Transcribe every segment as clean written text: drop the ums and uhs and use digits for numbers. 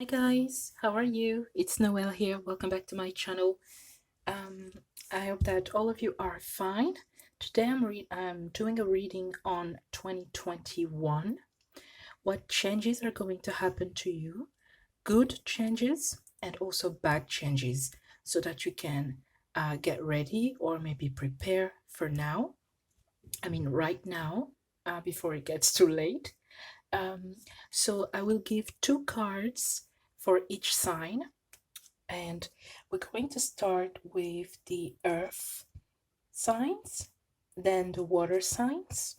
Hi guys, how are you? It's Noel here. Welcome back to my channel. Um, I hope that all of you are fine. Today I'm doing a reading on 2021. What changes are going to happen to you? Good changes and also bad changes, so that you can get ready or maybe prepare for now. I mean, right now, before it gets too late. Um, so I will give two cards for each sign, and we're going to start with the earth signs, then the water signs,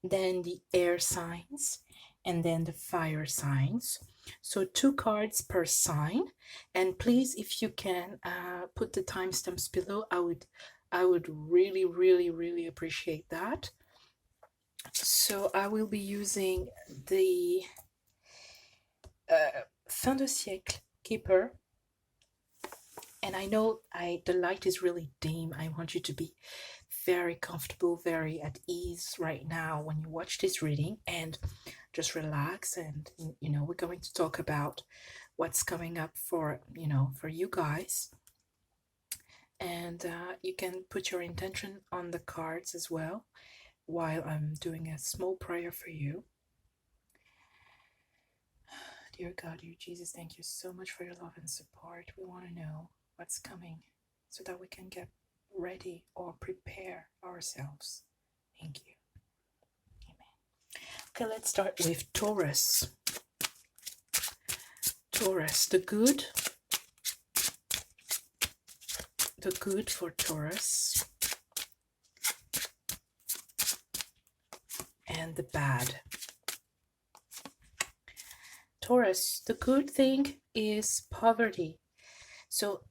then the air signs, and then the fire signs. So two cards per sign. And please, if you can put the timestamps below, I would really appreciate that. So I will be using the fin de siècle keeper, and I know the light is really dim. I want you to be very comfortable, very at ease right now when you watch this reading, and just relax. And we're going to talk about what's coming up for for you guys, and you can put your intention on the cards as well while I'm doing a small prayer for you. Dear God, dear Jesus, thank you so much for your love and support. We want to know what's coming so that we can get ready or prepare ourselves. Thank you. Amen. Okay, let's start with Taurus. Taurus, the good for Taurus, and the bad. Taurus, the good thing is poverty. So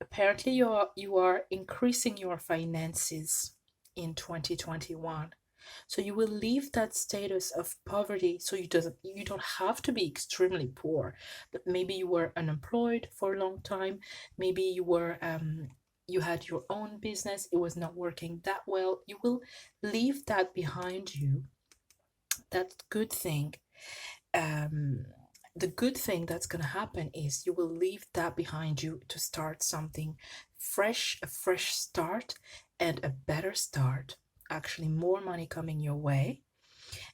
apparently you are increasing your finances in 2021. So you will leave that status of poverty. So you don't have to be extremely poor, but maybe you were unemployed for a long time. Maybe you had your own business, it was not working that well. You will leave that behind you. That good thing. The good thing that's going to happen is you will leave that behind you to start something fresh, a fresh start and a better start. Actually, more money coming your way.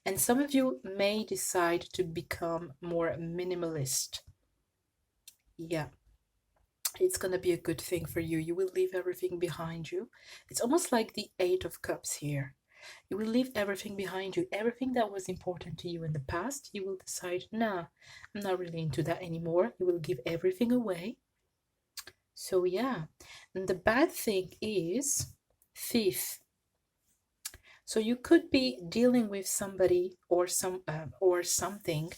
And some of you may decide to become more minimalist. Yeah, it's going to be a good thing for you. You will leave everything behind you. It's almost like the Eight of Cups here. You will leave everything behind you. Everything that was important to you in the past, you will decide, nah, I'm not really into that anymore. You will give everything away. So yeah, and the bad thing is thief. So you could be dealing with somebody or something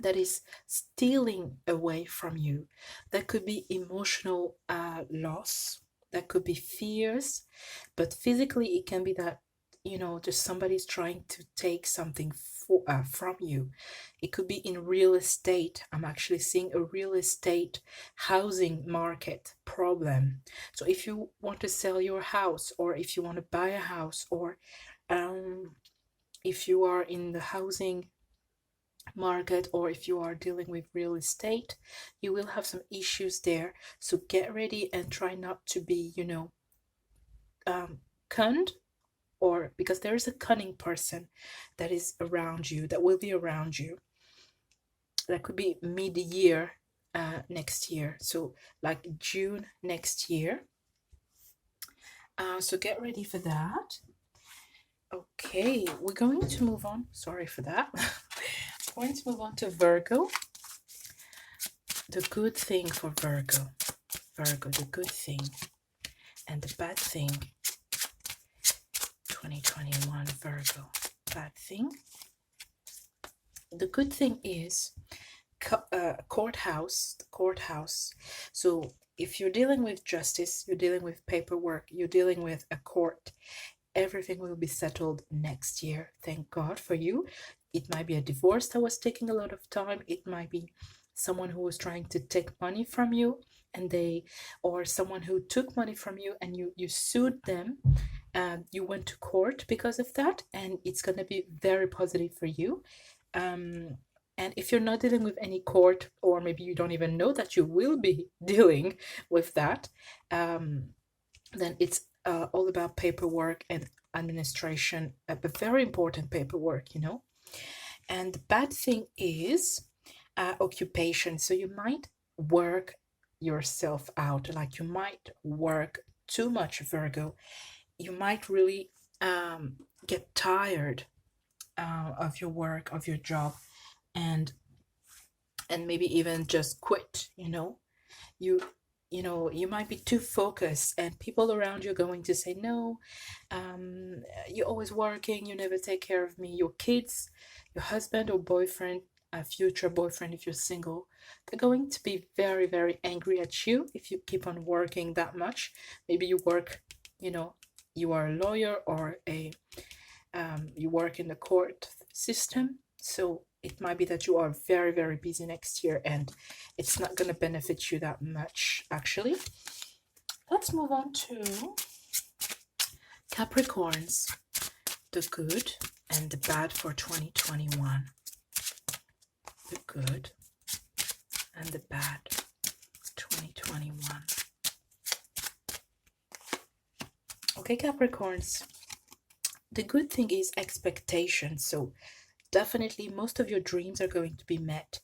that is stealing away from you. That could be emotional loss. That could be fears, but physically it can be that just somebody's trying to take something from you. It could be in real estate. I'm actually seeing a real estate housing market problem. So if you want to sell your house, or if you want to buy a house, or if you are in the housing market, or if you are dealing with real estate, you will have some issues there. So get ready and try not to be conned, or because there is a cunning person that is around you, that will be around you. That could be mid-year next year, so like June next year. So get ready for that. Okay, we're going to move on. Sorry for that. We're going to move on to Virgo. The good thing for Virgo. Virgo, the good thing. And the bad thing. 2021 Virgo. Bad thing. The good thing is courthouse. So if you're dealing with justice, you're dealing with paperwork, you're dealing with a court, everything will be settled next year. Thank God for you. It might be a divorce that was taking a lot of time. It might be someone who was trying to take money from you, or someone who took money from you and you sued them. You went to court because of that, and it's going to be very positive for you. And if you're not dealing with any court, or maybe you don't even know that you will be dealing with that, then it's all about paperwork and administration, but very important paperwork, you know. And the bad thing is occupation. So you might work yourself out, like you might work too much, Virgo. You might really get tired of your work, of your job, and maybe even just quit, you know. you you might be too focused, and people around you are going to say, no, you're always working, you never take care of me. Your kids, your husband or boyfriend, a future boyfriend if you're single, they're going to be very, very angry at you if you keep on working that much. Maybe you work, you know, you are a lawyer, or a you work in the court system, so it might be that you are very, very busy next year, and it's not going to benefit you that much, actually. Let's move on to Capricorns, the good and the bad for 2021. The good and the bad 2021. Okay, Capricorns, the good thing is expectation. So definitely most of your dreams are going to be met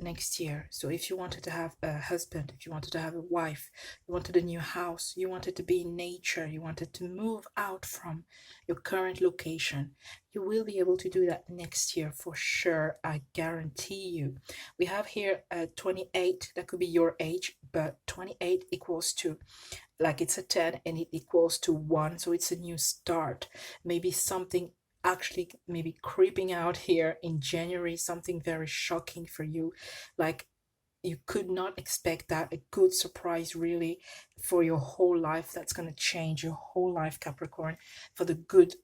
next year. So if you wanted to have a husband, if you wanted to have a wife, you wanted a new house, you wanted to be in nature, you wanted to move out from your current location, you will be able to do that next year for sure. I guarantee you. We have here 28, that could be your age, but 28 equals to, like, it's a 10 and it equals to 1, so it's a new start. Maybe something actually maybe creeping out here in January, something very shocking for you, like you could not expect that, a good surprise really for your whole life, that's going to change your whole life, Capricorn, for the good,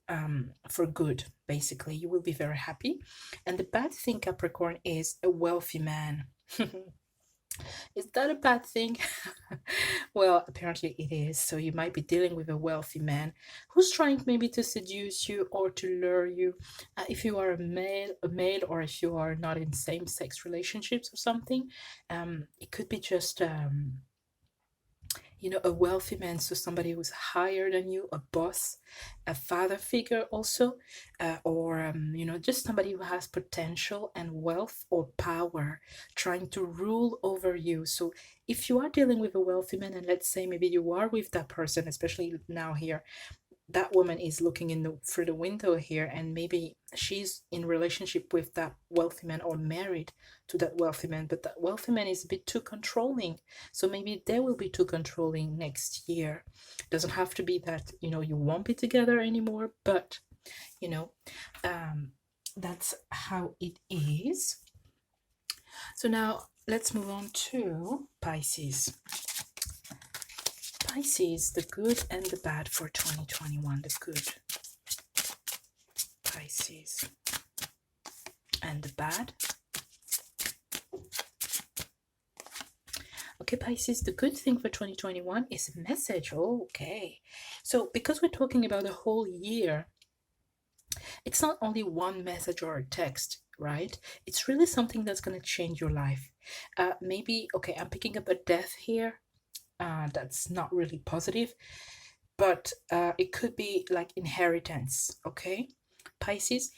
for good, basically. You will be very happy. And the bad thing, Capricorn, is a wealthy man. Is that a bad thing? Well, apparently it is. So you might be dealing with a wealthy man who's trying maybe to seduce you or to lure you. If you are a male, or if you are not in same-sex relationships or something, it could be just you know, a wealthy man, so somebody who's higher than you, a boss, a father figure also, or you know, just somebody who has potential and wealth or power, trying to rule over you. So if you are dealing with a wealthy man, and let's say maybe you are with that person, especially now here, that woman is looking in through the window here, and maybe she's in relationship with that wealthy man, or married to that wealthy man, but that wealthy man is a bit too controlling. So maybe they will be too controlling next year. It doesn't have to be that, you know, you won't be together anymore, but you know, that's how it is. So now let's move on to Pisces. Pisces, the good and the bad for 2021. The good, Pisces, and the bad. Okay, Pisces, the good thing for 2021 is a message. Oh, okay. So because we're talking about the whole year, it's not only one message or a text, right? It's really something that's going to change your life. Maybe, okay, I'm picking up a death here. That's not really positive, but it could be like inheritance. Okay, Pisces,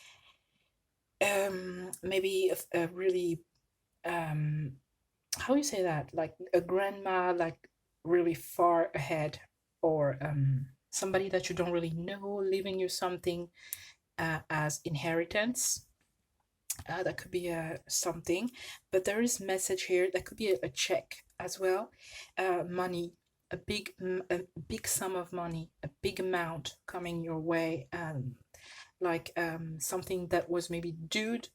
maybe a really how you say that, like a grandma, like really far ahead, or somebody that you don't really know leaving you something as inheritance. That could be something, but there is message here that could be a check as well, money, a big sum of money, a big amount coming your way, like something that was maybe dude,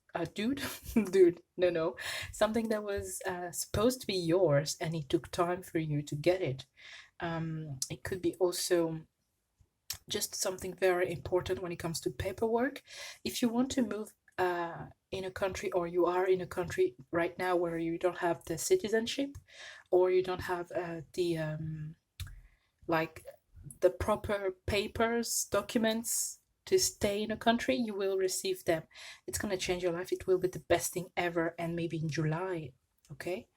no, something that was supposed to be yours, and it took time for you to get it. It could be also just something very important when it comes to paperwork. If you want to move in a country, or you are in a country right now where you don't have the citizenship, or you don't have the like the proper papers, documents to stay in a country, you will receive them. It's going to change your life. It will be the best thing ever, and maybe in July. Okay.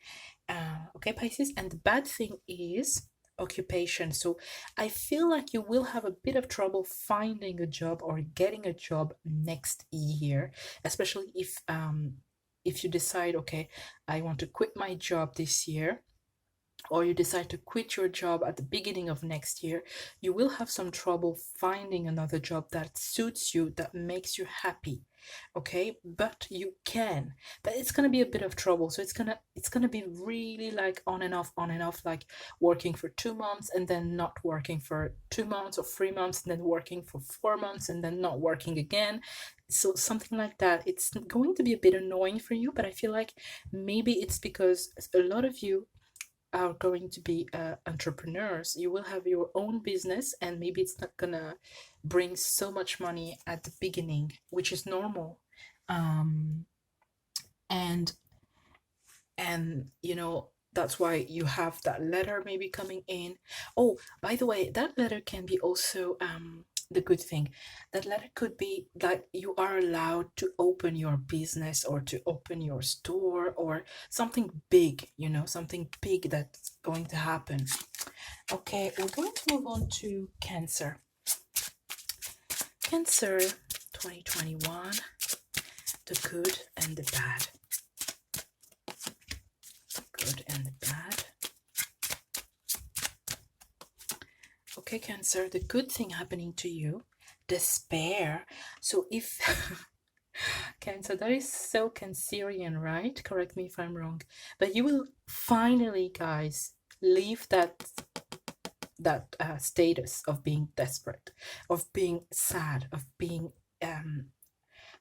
Okay, Pisces. And the bad thing is occupation. So I feel like you will have a bit of trouble finding a job or getting a job next year, especially if you decide, okay, I want to quit my job this year, or you decide to quit your job at the beginning of next year. You will have some trouble finding another job that suits you, that makes you happy. Okay, but you can, but it's gonna be a bit of trouble. So it's gonna be really like on and off, like working for 2 months and then not working for 2 months or 3 months, and then working for 4 months and then not working again. So something like that. It's going to be a bit annoying for you, but I feel like maybe it's because a lot of you are going to be entrepreneurs. You will have your own business, and maybe it's not gonna bring so much money at the beginning, which is normal. um and you know, that's why you have that letter maybe coming in. Oh, by the way, that letter can be also the good thing. That letter could be that you are allowed to open your business or to open your store or something big, you know, something big that's going to happen. Okay, we're going to move on to Cancer. Cancer 2021, the good and the bad. Good and the bad. Okay, Cancer, the good thing happening to you, despair. So if Cancer, that is so Cancerian, right? Correct me if I'm wrong. But you will finally, guys, leave that status of being desperate, of being sad, of being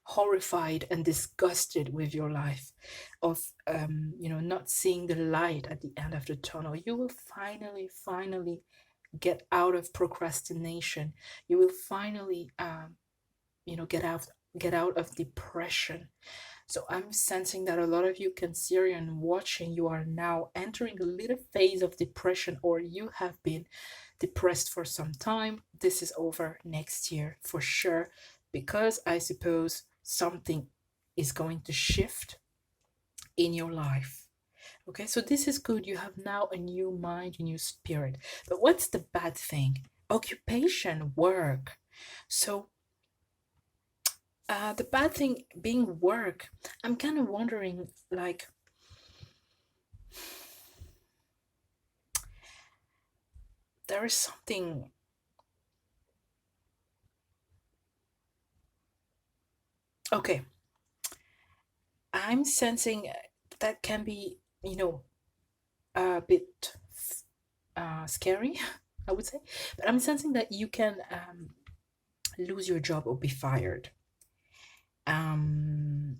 horrified and disgusted with your life, of you know, not seeing the light at the end of the tunnel. You will finally get out of procrastination. You will finally you know, get out of depression. So I'm sensing that a lot of you Cancerian watching, you are now entering a little phase of depression, or you have been depressed for some time. This is over next year for sure, because I suppose something is going to shift in your life. Okay, so this is good. You have now a new mind, a new spirit. But what's the bad thing? Occupation, work. So the bad thing being work, I'm kind of wondering, like, there is something. Okay, I'm sensing that can be, you know, a bit scary, I would say. But I'm sensing that you can lose your job or be fired. And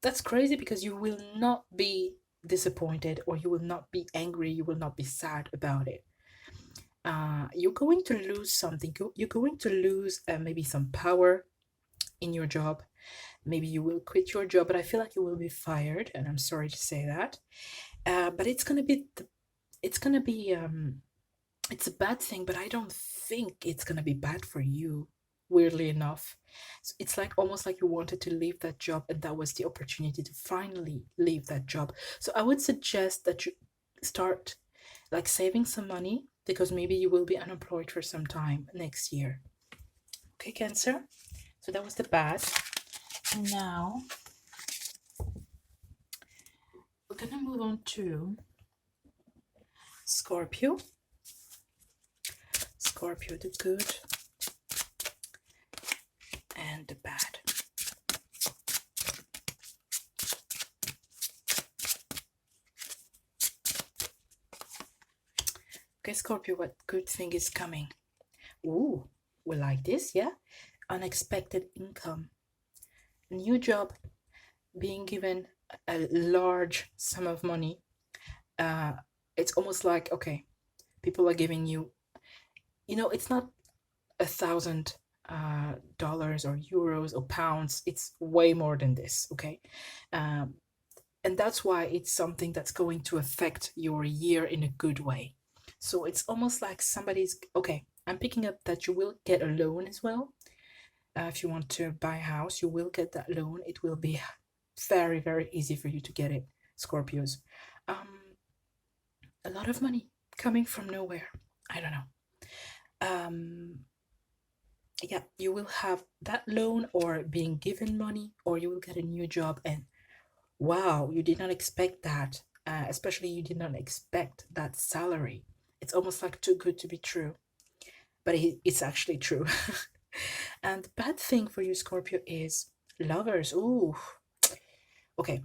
that's crazy, because you will not be disappointed, or you will not be angry, you will not be sad about it. You're going to lose something. You're going to lose maybe some power in your job. Maybe you will quit your job, but I feel like you will be fired, and I'm sorry to say that. But it's gonna be it's a bad thing, but I don't think it's gonna be bad for you, weirdly enough. So it's like almost like you wanted to leave that job, and that was the opportunity to finally leave that job. So I would suggest that you start like saving some money, because maybe you will be unemployed for some time next year. Okay, Cancer? So that was the bad. And now we're gonna move on to Scorpio. Scorpio, the good and the bad. Okay, Scorpio, what good thing is coming? Ooh, we like this, yeah? Unexpected income. New job, being given a large sum of money. It's almost like, okay, people are giving you, you know, it's not $1,000 or euros or pounds. It's way more than this, okay? And that's why it's something that's going to affect your year in a good way. So it's almost like somebody's, okay, I'm picking up that you will get a loan as well. If you want to buy a house, you will get that loan. It will be very, very easy for you to get it, Scorpios. A lot of money coming from nowhere. I don't know. Yeah, you will have that loan or being given money, or you will get a new job, and wow, you did not expect that. Especially you did not expect that salary. It's almost like too good to be true, but it's actually true. And the bad thing for you, Scorpio, is lovers. Ooh, okay.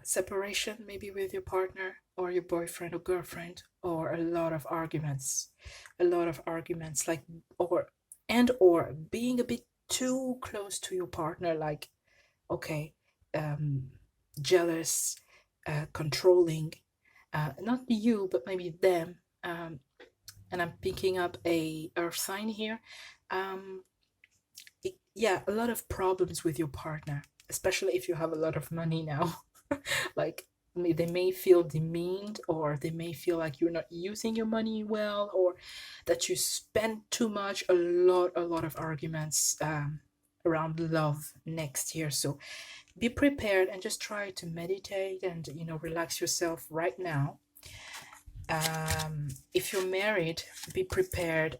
Separation maybe with your partner or your boyfriend or girlfriend, or a lot of arguments. A lot of arguments, like, or being a bit too close to your partner, like, okay, um, jealous, controlling, not you, but maybe them. And I'm picking up a earth sign here. Um, yeah, a lot of problems with your partner, especially if you have a lot of money now. Like, they may feel demeaned, or they may feel like you're not using your money well, or that you spend too much. A lot of arguments around love next year. So be prepared and just try to meditate and relax yourself right now. If you're married, be prepared.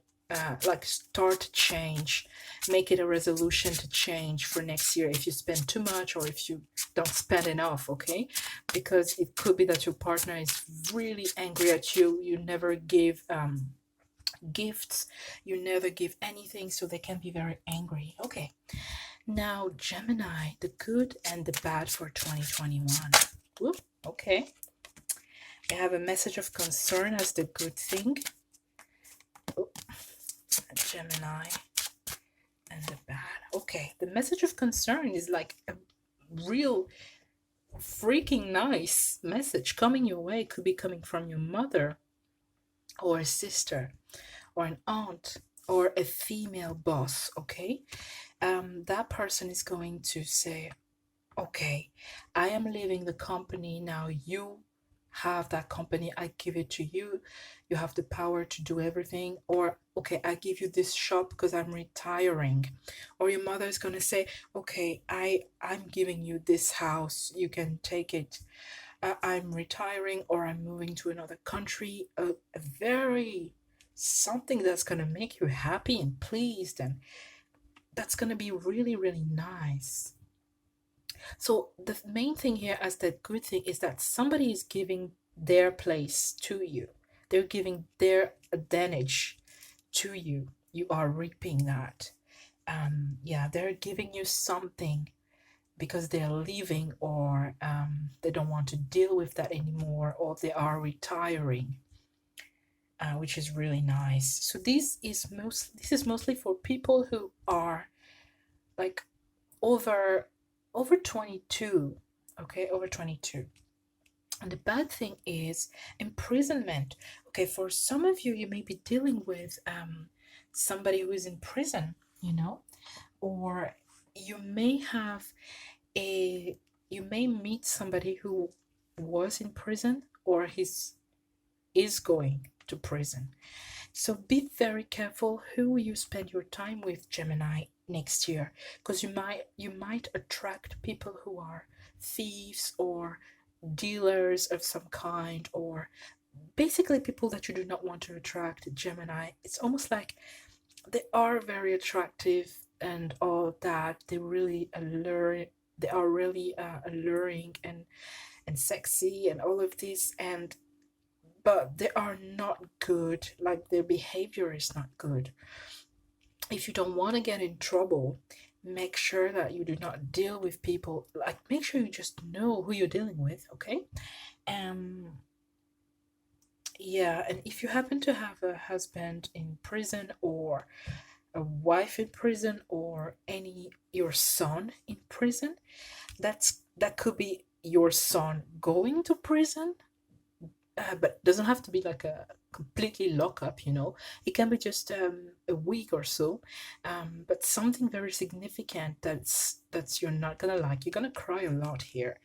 Like, start to change, make it a resolution to change for next year if you spend too much or if you don't spend enough, okay? Because it could be that your partner is really angry at you. You never give gifts, you never give anything, so they can be very angry. Okay, now Gemini, the good and the bad for 2021. Whoop, okay. I have a message of concern as the good thing. Oh, Gemini and the bad. Okay, the message of concern is like a real freaking nice message coming your way. Could be coming from your mother or a sister or an aunt or a female boss, okay? That person is going to say, okay, I am leaving the company now. You have that company, I give it to you. You have the power to do everything. Or, okay, I give you this shop because I'm retiring. Or your mother is going to say, okay, I'm giving you this house, you can take it. I'm retiring, or I'm moving to another country. A very something that's going to make you happy and pleased, and that's going to be really, really nice. So the main thing here as the good thing is that somebody is giving their place to you. They're giving their advantage to you. You are reaping that. Yeah, they're giving you something because they're leaving, or they don't want to deal with that anymore, or they are retiring, which is really nice. So this is mostly for people who are like over 22, okay, over 22. And the bad thing is imprisonment. Okay, for some of you, you may be dealing with somebody who is in prison, or you may have you may meet somebody who was in prison, or is going to prison. So be very careful who you spend your time with, Gemini, next year, because you might attract people who are thieves or dealers of some kind, or basically people that you do not want to attract, Gemini. It's almost like they are very attractive and all that. They really allure. They are really alluring and sexy and all of this, but they are not good. Like, their behavior is not good. If you don't want to get in trouble, make sure that you do not deal with people. Like, make sure you just know who you're dealing with, okay? Yeah, and if you happen to have a husband in prison, or a wife in prison, or your son in prison, that could be your son going to prison, but doesn't have to be like a completely lockup. It can be just a week or so, but something very significant that's you're not gonna like. You're gonna cry a lot here.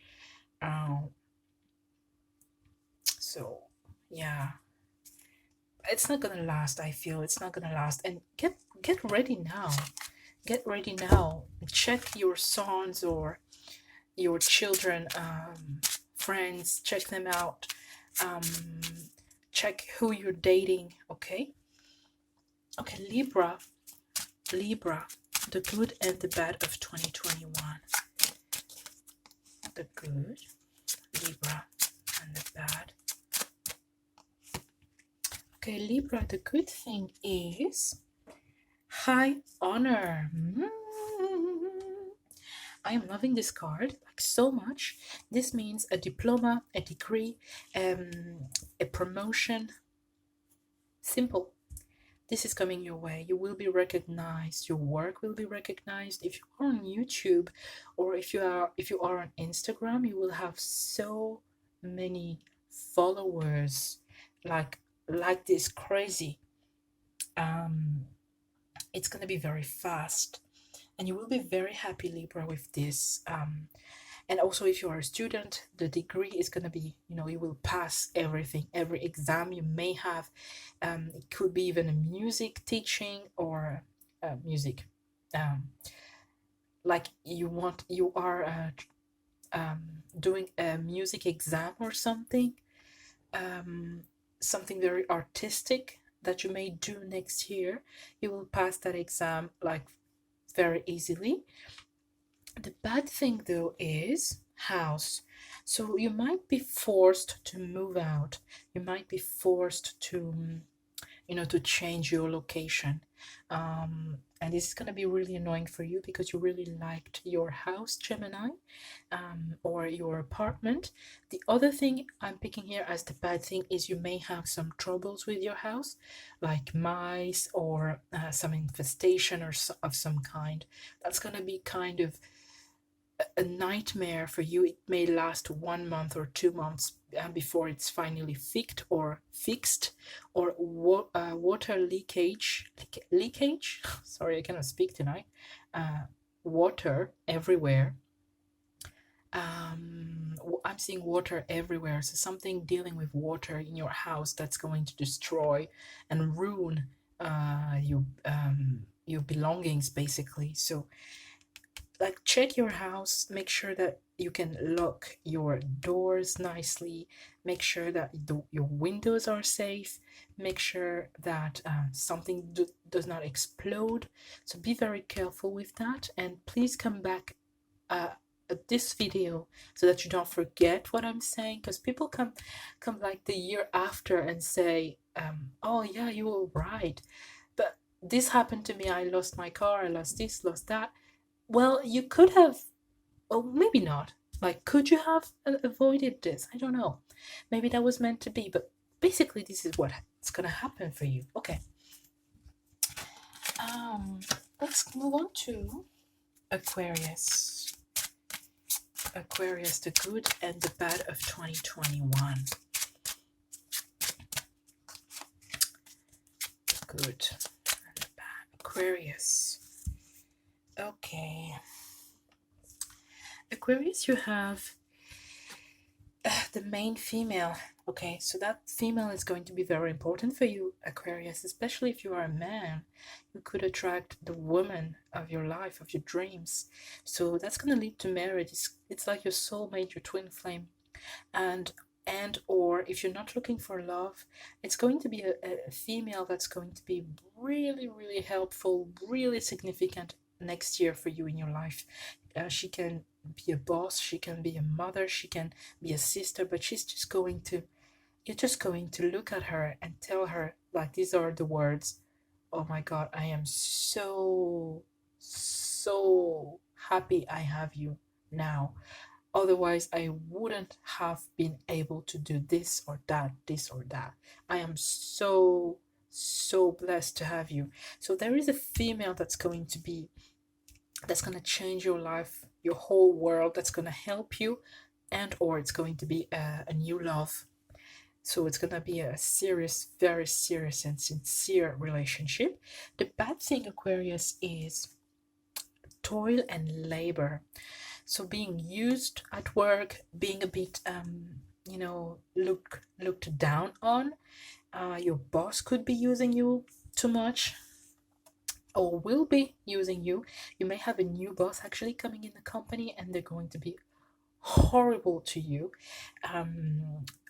So yeah, it's not gonna last. I feel it's not gonna last. And get ready now. Get ready now. Check your sons or your children, friends. Check them out. Um, check who you're dating. Okay. Okay, Libra. Libra. The good and the bad of 2021. The good, Libra, and the bad. Okay, Libra, the good thing is high honor. I am loving this card like so much. This means a diploma, a degree, a promotion. Simple. This is coming your way. You will be recognized. Your work will be recognized. If you are on YouTube or if you are on Instagram, you will have so many followers, like this crazy. It's gonna be very fast, and you will be very happy, Libra, with this. And also, if you are a student, the degree is going to be, you will pass everything, every exam you may have. It could be even a music teaching or music. Like you are doing a music exam or something, something very artistic that you may do next year. You will pass that exam like very easily. The bad thing though is house. So you might be forced to move out. You might be forced to, to change your location. And this is going to be really annoying for you because you really liked your house, Gemini, or your apartment. The other thing I'm picking here as the bad thing is you may have some troubles with your house, like mice or some infestation or of some kind. That's going to be kind of a nightmare for you. It may last 1 month or 2 months before it's finally fixed, or water leakage. Sorry, I cannot speak tonight. Water everywhere. I'm seeing water everywhere, so something dealing with water in your house that's going to destroy and ruin your belongings, basically. So like, check your house, make sure that you can lock your doors nicely, make sure that your windows are safe, make sure that something does not explode. So be very careful with that, and please come back at this video so that you don't forget what I'm saying, because people come like the year after and say, oh yeah, you were right, but this happened to me, I lost my car, I lost this, lost that. Well, you could have, or maybe not. Like, could you have avoided this? I don't know. Maybe that was meant to be, but basically, this is what's gonna happen for you. Okay. Let's move on to Aquarius. Aquarius, the good and the bad of 2021. Good and the bad. Aquarius. Okay. Aquarius, you have the main female. Okay, so that female is going to be very important for you, Aquarius, especially if you are a man. You could attract the woman of your life, of your dreams. So that's going to lead to marriage. It's like your soulmate, your twin flame. And or if you're not looking for love, it's going to be a female that's going to be really, really helpful, really significant next year for you in your life. She can be a boss, she can be a mother, she can be a sister, but you're just going to look at her and tell her, like, these are the words: oh my god, I am so happy I have you now. Otherwise, I wouldn't have been able to do this or that, this or that. I am so blessed to have you. So there is a female that's going to change your life, your whole world, that's going to help you, and or it's going to be a new love. So it's going to be a serious, very serious and sincere relationship. The bad thing, Aquarius, is toil and labor. So being used at work, being a bit you know, looked down on. Your boss could be using you too much, or will be using you. You may have a new boss actually coming in the company, and they're going to be horrible to you.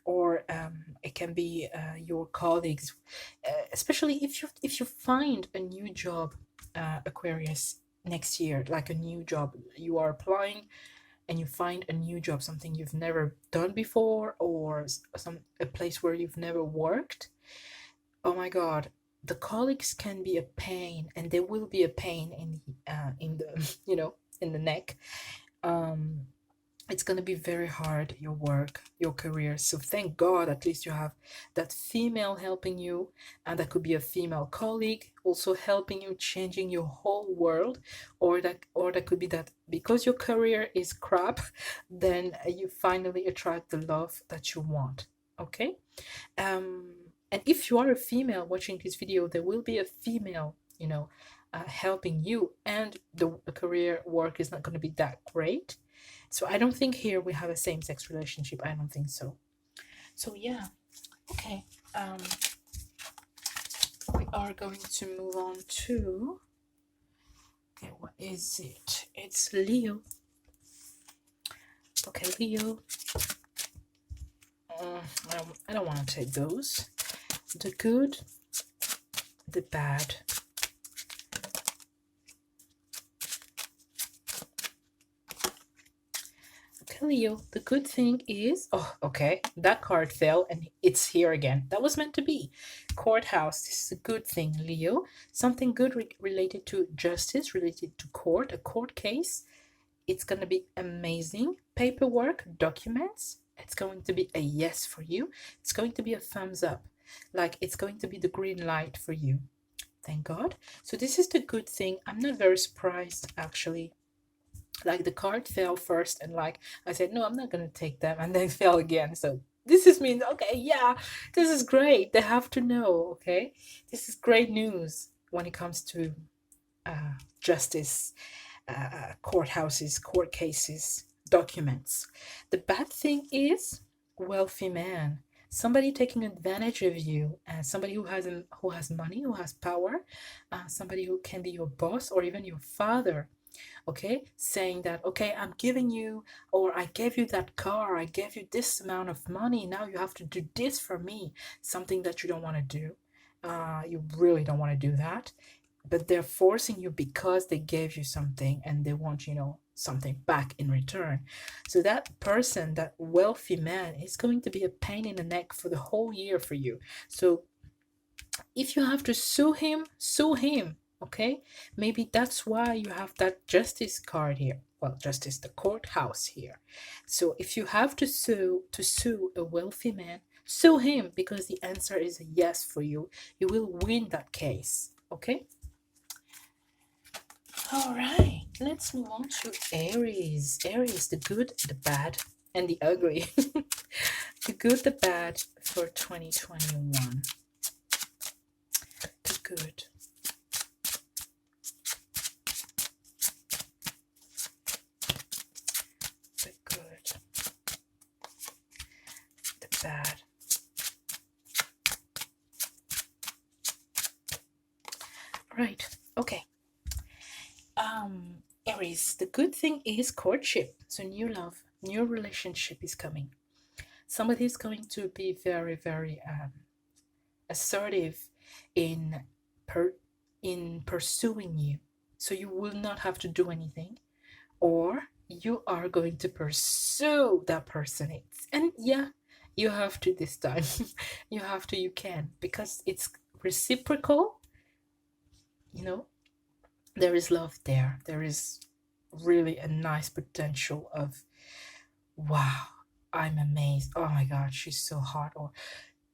Or it can be your colleagues, especially if you find a new job, Aquarius, next year, like a new job you are applying, and you find a new job, something you've never done before, or some a place where you've never worked. Oh my god, the colleagues can be a pain, and they will be a pain in the you know, in the neck. um it's going to be very hard, your work, your career. So thank god at least you have that female helping you, and that could be a female colleague also helping you, changing your whole world. Or that could be that because your career is crap, then you finally attract the love that you want. Okay. um and if you are a female watching this video, there will be a female, you know, helping you, and the career work is not going to be that great. So I don't think here we have a same-sex relationship. I don't think so. So yeah, okay. We are going to move on to, okay, what is it? It's Leo. Okay, Leo. I don't want to take those. The good, the bad. Okay, Leo, the good thing is, oh, okay, that card fell and it's here again. That was meant to be. Courthouse, this is a good thing, Leo. Something good related to justice, related to court, a court case. It's going to be amazing. Paperwork, documents, it's going to be a yes for you. It's going to be a thumbs up. Like, it's going to be the green light for you. Thank God. So this is the good thing. I'm not very surprised, actually. Like, the card fell first, and like I said, no, I'm not going to take them, and then fell again. So this is means, okay, yeah, this is great. They have to know, okay? This is great news when it comes to justice, courthouses, court cases, documents. The bad thing is wealthy man, somebody taking advantage of you, somebody who has money, who has power, somebody who can be your boss or even your father. Okay, saying that, okay, I'm giving you, or I gave you that car, I gave you this amount of money, now you have to do this for me, something that you don't want to do. You really don't want to do that, but they're forcing you because they gave you something and they want, you know, something back in return. So that person, that wealthy man, is going to be a pain in the neck for the whole year for you. So if you have to sue him, sue him. Okay, maybe that's why you have that justice card here. Well, justice, the courthouse here. So if you have to sue a wealthy man, sue him, because the answer is a yes for you. You will win that case. Okay. All right, let's move on to Aries. Aries, the good, the bad, and the ugly. The good, the bad for 2021. The good. The good. The bad. Right, okay. Aries, the good thing is courtship. So new love, new relationship is coming. Somebody is going to be very, very assertive in pursuing you. So you will not have to do anything, or you are going to pursue that person. And yeah, you have to this time. You have to, you can, because it's reciprocal. You know, there is love there. There is really a nice potential of, wow, I'm amazed. Oh my god, she's so hot, or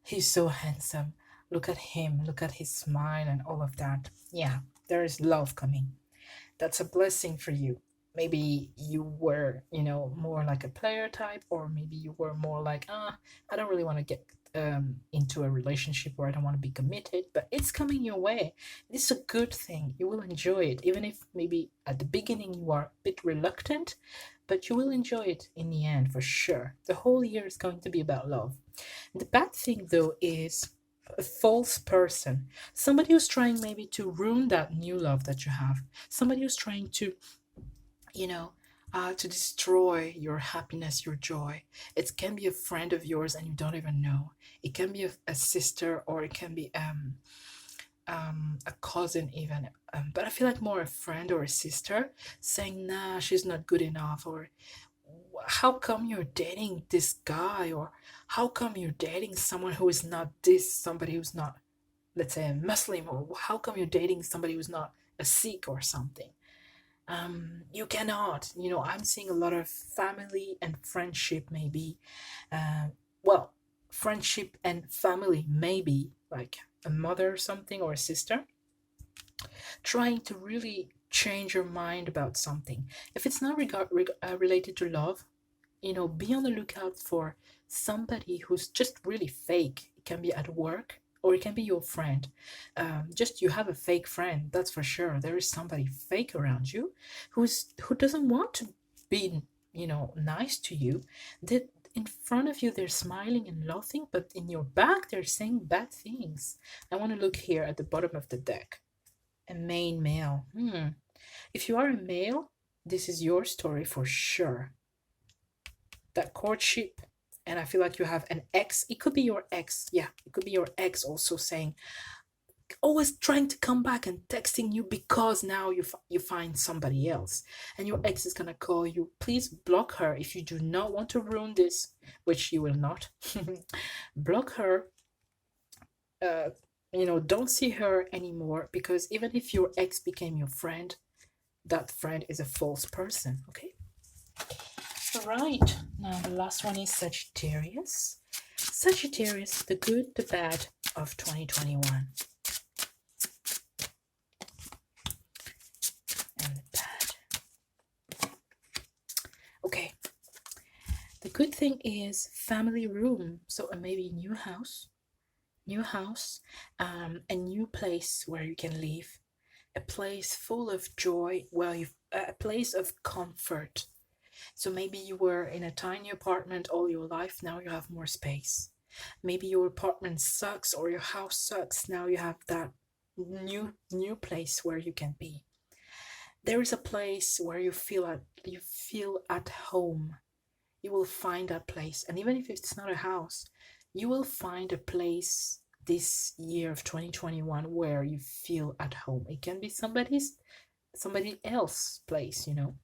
he's so handsome. Look at him, look at his smile and all of that. Yeah, there is love coming. That's a blessing for you. maybe you were, you know, more like a player type, or maybe you were more like, I don't really want to get into a relationship, or I don't want to be committed, but it's coming your way. It's a good thing. You will enjoy it, even if maybe at the beginning you are a bit reluctant, but you will enjoy it in the end for sure. The whole year is going to be about love. The bad thing though is a false person, somebody who's trying maybe to ruin that new love that you have, somebody who's trying to, you know, to destroy your happiness, your joy. It can be a friend of yours and you don't even know. It can be a sister, or it can be a cousin even. But I feel like more a friend or a sister saying, nah, she's not good enough, or how come you're dating this guy, or how come you're dating someone who is not this, somebody who's not, let's say, a Muslim, or how come you're dating somebody who's not a Sikh or something. You cannot, you know, I'm seeing a lot of family and friendship, maybe, uh, well, friendship and family, maybe like a mother or something, or a sister, trying to really change your mind about something. If it's not related to love, you know, be on the lookout for somebody who's just really fake. It can be at work, or it can be your friend. Just you have a fake friend, that's for sure. There is somebody fake around you who doesn't want to be, you know, nice to you. That in front of you they're smiling and laughing, but in your back they're saying bad things. I want to look here at the bottom of the deck. A main male. If you are a male, this is your story for sure. That courtship, and I feel like you have an ex. It could be your ex. Yeah, it could be your ex also saying, always trying to come back and texting you because now you find somebody else, and your ex is gonna call you. Please block her if you do not want to ruin this, which you will not. Block her. You know, don't see her anymore, because even if your ex became your friend, that friend is a false person. Okay. Right, now the last one is Sagittarius. Sagittarius, the good, the bad of 2021. And the bad. Okay, the good thing is family room. So maybe new house, a new place where you can live, a place full of joy, a place of comfort. So maybe you were in a tiny apartment all your life, now you have more space. Maybe your apartment sucks, or your house sucks, now you have that new place where you can be. There is a place where you feel at home. You will find that place, and even if it's not a house, you will find a place this year of 2021 where you feel at home. It can be somebody else's place, you know.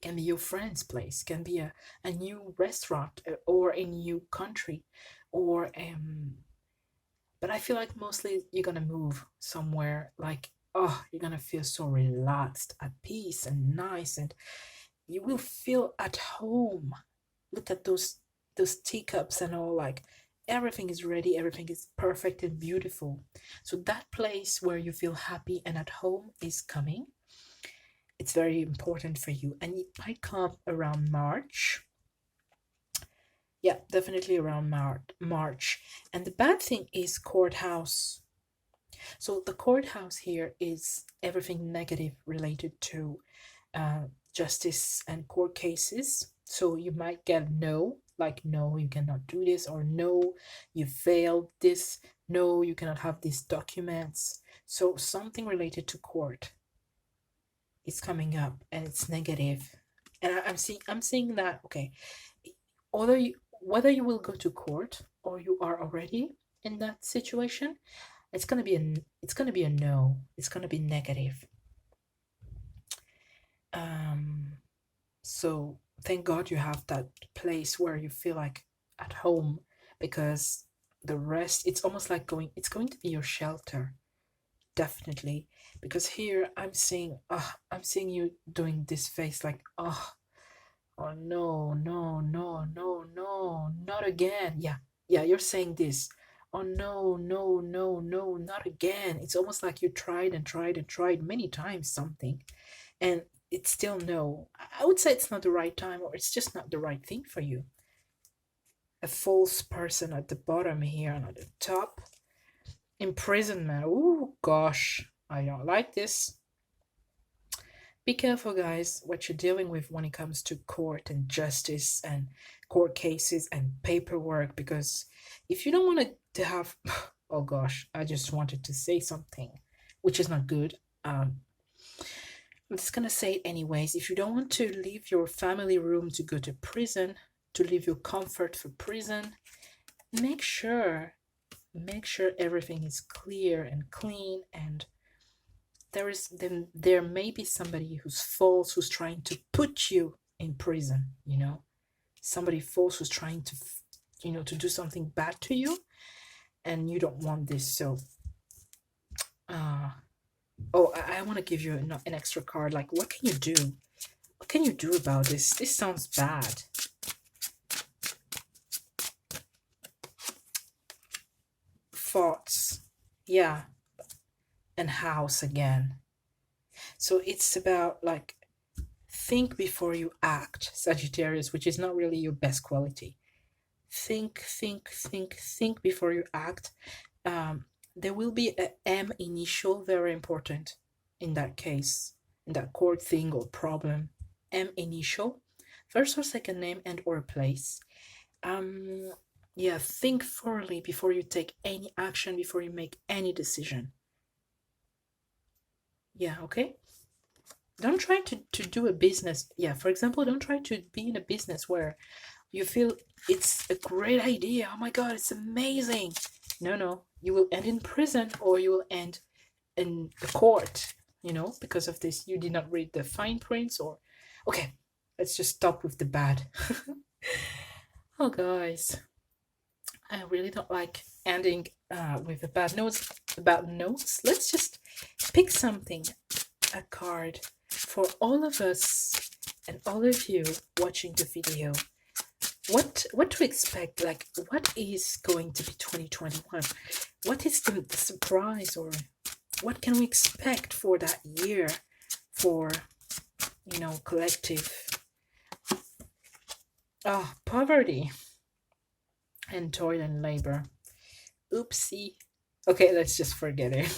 Can be your friend's place, can be a new restaurant, or a new country, or but I feel like mostly you're gonna move somewhere like, oh, you're gonna feel so relaxed, at peace and nice, and you will feel at home. Look at those teacups and all, like everything is ready, everything is perfect and beautiful. So that place where you feel happy and at home is coming. It's very important for you, and it might come around March. Yeah, definitely around March. And the bad thing is courthouse. So the courthouse here is everything negative related to justice and court cases. So you might get no, like no, you cannot do this, or no, you failed this, no, you cannot have these documents. So something related to court is coming up, and it's negative. And I'm seeing that, okay, whether you will go to court or you are already in that situation, it's gonna be a no. It's gonna be negative. So thank God you have that place where you feel like at home, because the rest, it's almost like it's going to be your shelter. Definitely, because here I'm seeing you doing this face like, oh no, no, no, no, no, not again. Yeah, you're saying this. Oh no, no, no, no, not again. It's almost like you tried and tried and tried many times something, and it's still no. I would say it's not the right time, or it's just not the right thing for you. A false person at the bottom here and at the top. Imprisonment. Oh gosh, I don't like this. Be careful, guys, what you're dealing with when it comes to court and justice and court cases and paperwork, because if you don't want to have, oh gosh, I just wanted to say something which is not good. I'm just gonna say it anyways. If you don't want to leave your family room to go to prison, to leave your comfort for prison, make sure everything is clear and clean, and there may be somebody who's false, who's trying to put you in prison, somebody false who's trying to to do something bad to you, and you don't want this. So oh, I want to give you an extra card. Like, what can you do? What can you do about this? This sounds bad. Thoughts. Yeah. And house again. So it's about, like, think before you act, Sagittarius, which is not really your best quality. Think before you act. There will be a M initial, very important in that case, in that court thing or problem. M initial, first or second name and or place. Yeah, think thoroughly before you take any action, before you make any decision. Yeah, okay? Don't try to do a business. Yeah, for example, don't try to be in a business where you feel it's a great idea. Oh my God, it's amazing. No, you will end in prison, or you will end in the court, because of this. You did not read the fine prints, or... Okay, let's just stop with the bad. Oh, guys, I really don't like ending with the bad notes. Let's just pick something, a card, for all of us and all of you watching the video. What to expect? Like, what is going to be 2021? What is the surprise, or what can we expect for that year, for collective? Oh, poverty and toil and labor. Oopsie. Okay, let's just forget it.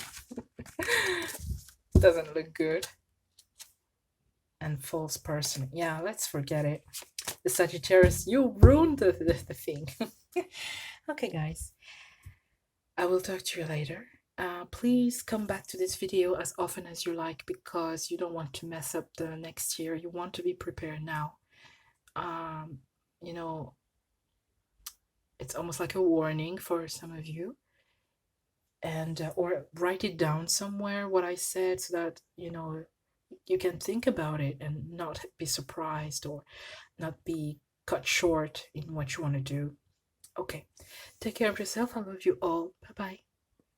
Doesn't look good. And false person. Yeah, let's forget it. The Sagittarius, you ruined the thing. Okay, guys, I will talk to you later. Please come back to this video as often as you like, because you don't want to mess up the next year. You want to be prepared now. It's almost like a warning for some of you, and or write it down somewhere what I said, so that you can think about it and not be surprised, or not be cut short in what you want to do. Okay, take care of yourself. I love you all. Bye bye.